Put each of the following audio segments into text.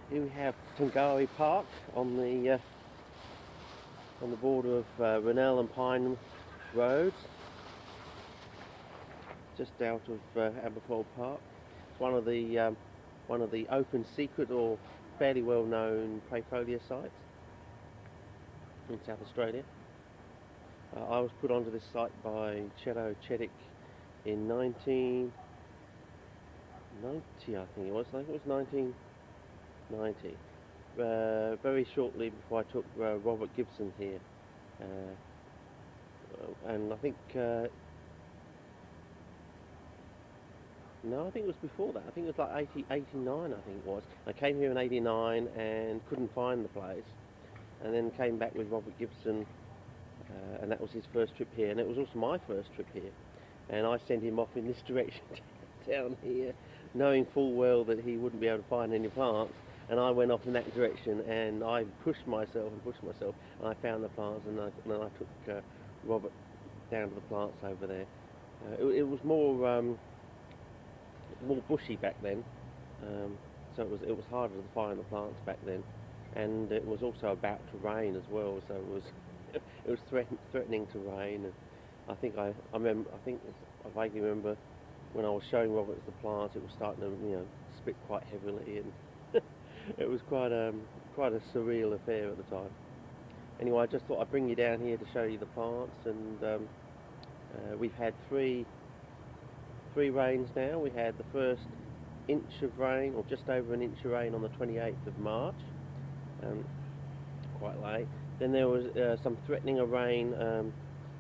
here we have Tangari Park on the border of Rennell and Pine roads, just out of Aberfoyle Park. It's one of the open secret or fairly well known Prayfolia sites in South Australia. I was put onto this site by CEDO in 1990, I think it was. I think it was 1990. Very shortly before I took Robert Gibson here, and I think no, I think it was before that. I think it was like 89, I think it was. I came here in 89 and couldn't find the place, and then came back with Robert Gibson, and that was his first trip here, and it was also my first trip here, and I sent him off in this direction down here, knowing full well that he wouldn't be able to find any plants, and I went off in that direction, and I pushed myself, and I found the plants, and then I took Robert down to the plants over there. It was more bushy back then, so it was harder to find the plants back then, and it was also about to rain as well, so it was threatening to rain. And I vaguely remember when I was showing Robert the plants, it was starting to spit quite heavily, and it was quite a surreal affair at the time. Anyway, I just thought I'd bring you down here to show you the plants, and we've had three rains now. We had the first inch of rain, or just over an inch of rain, on the 28th of March, quite late. Then there was some threatening of rain,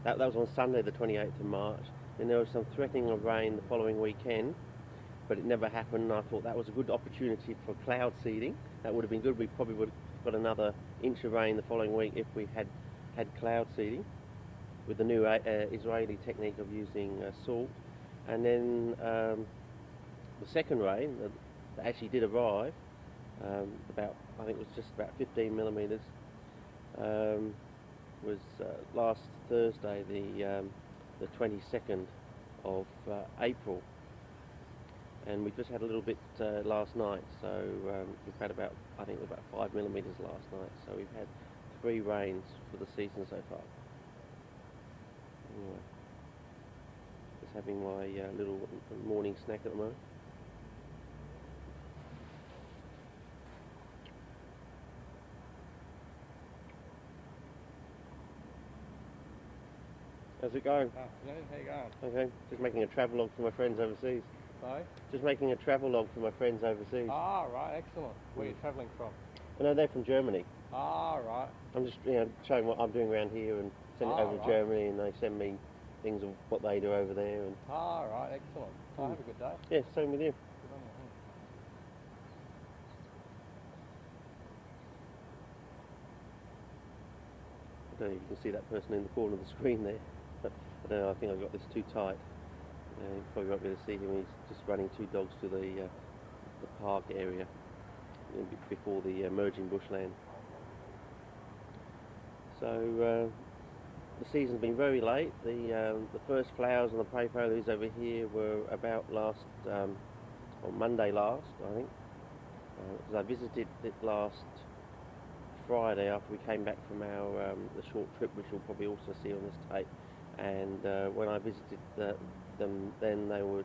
that was on Sunday the 28th of March. Then there was some threatening of rain the following weekend, but it never happened, and I thought that was a good opportunity for cloud seeding. That would have been good. We probably would have got another inch of rain the following week if we had cloud seeding with the new Israeli technique of using salt. And then the second rain that actually did arrive, I think it was just about 15 millimeters, was last Thursday, the 22nd of April, and we just had a little bit last night. So we've had about 5 millimeters last night. So we've had 3 rains for the season so far. Anyway, just having my little morning snack at the moment. How's it going? Afternoon, how you going? Okay, just making a travelogue for my friends overseas. Sorry? Just making a travelogue for my friends overseas. Ah, right, excellent. Where are you travelling from? No, they're from Germany. Ah, right. I'm just showing what I'm doing around here and send it over to Germany, and they send me things of what they do over there. And ah, right, excellent. Oh, have a good day. yeah, same with you. Good on you. I don't know if you can see that person in the corner of the screen there, but I don't know, I think I got this too tight. You probably won't be able to see him. He's just running 2 dogs to the park area before the emerging bushland. So the season's been very late. The first flowers on the Prayfolias over here were about on Monday last, I think, because I visited it last Friday after we came back from our the short trip, which you'll probably also see on this tape. And when I visited them, then there were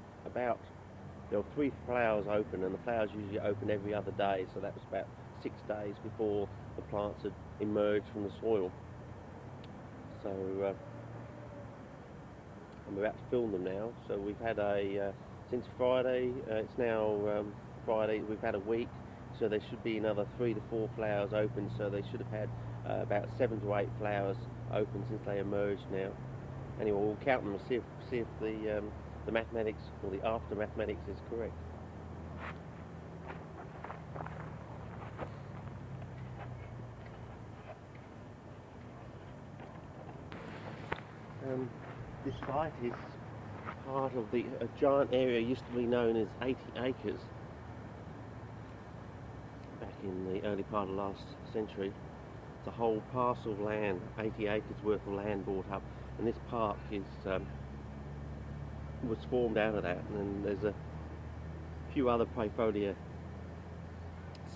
3 flowers open, and the flowers usually open every other day, so that was about 6 days before the plants had emerged from the soil. So I'm about to film them now. So we've had since Friday, it's now Friday, we've had a week, so there should be another 3 to 4 flowers open, so they should have had about 7 to 8 flowers open since they emerged now. Anyway, we'll count them and see if the mathematics, or the after mathematics, is correct. This site is part of a giant area used to be known as 80 acres back in the early part of last century. It's a whole parcel of land, 80 acres worth of land bought up, and this park was formed out of that. And then there's a few other Prayfolia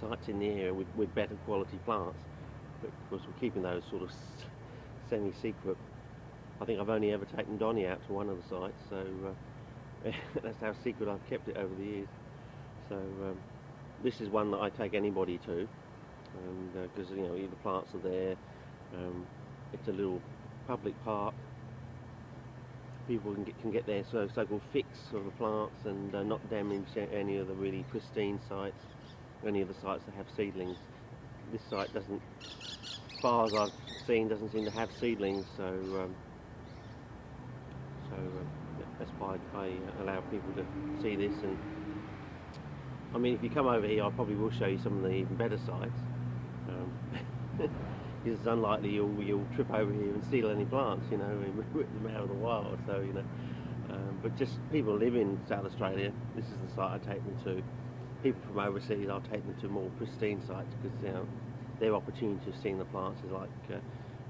sites in the area with better quality plants, but of course we're keeping those sort of semi-secret. I think I've only ever taken Donny out to one of the sites, so that's how secret I've kept it over the years. So this is one that I take anybody to, because you know, the plants are there. It's a little public park. People can get their so-called fix of the plants and not damage any of the really pristine sites, any of the sites that have seedlings. This site doesn't, as far as I've seen, doesn't seem to have seedlings, so that's why I allow people to see this. And I mean, if you come over here, I probably will show you some of the even better sites. Because it's unlikely you'll trip over here and steal any plants, you know, and rip them out of the wild. So you know, but just people live in South Australia, this is the site I take them to. People from overseas, I'll take them to more pristine sites, because you know, their opportunity of seeing the plants is like you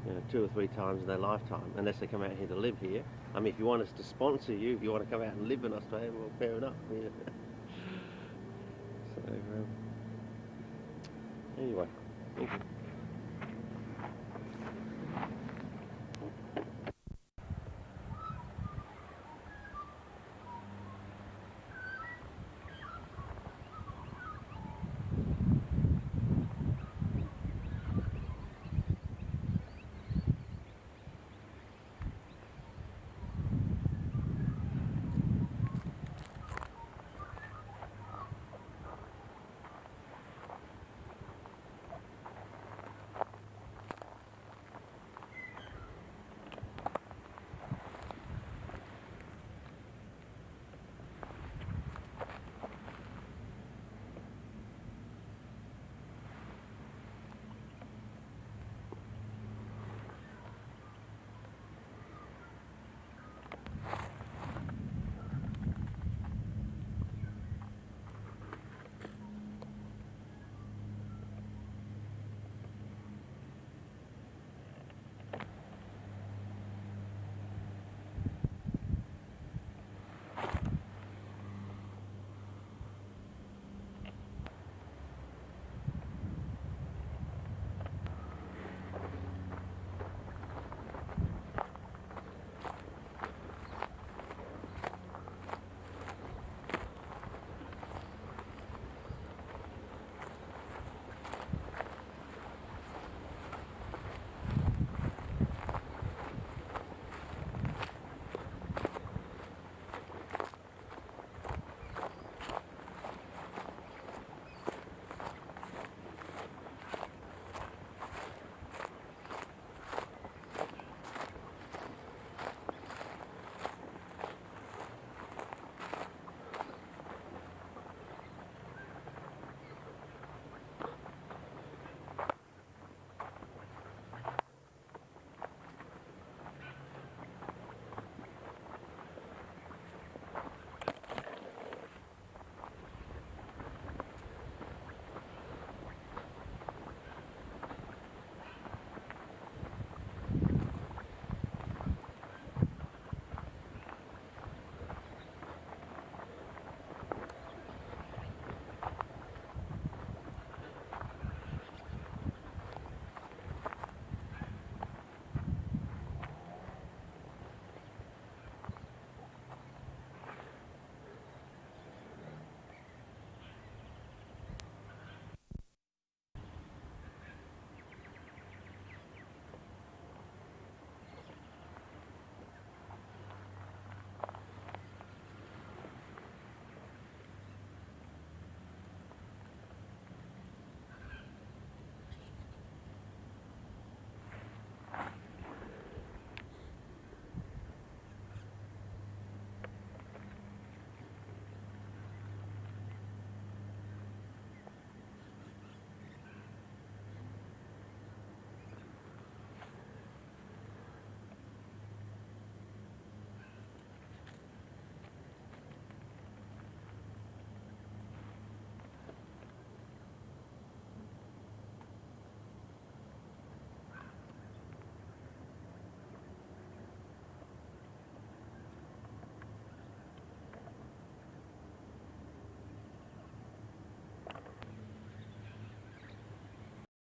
know, 2 or 3 times in their lifetime, unless they come out here to live here. I mean, if you want us to sponsor you, if you want to come out and live in Australia, well, fair enough. Yeah. So anyway, thank you.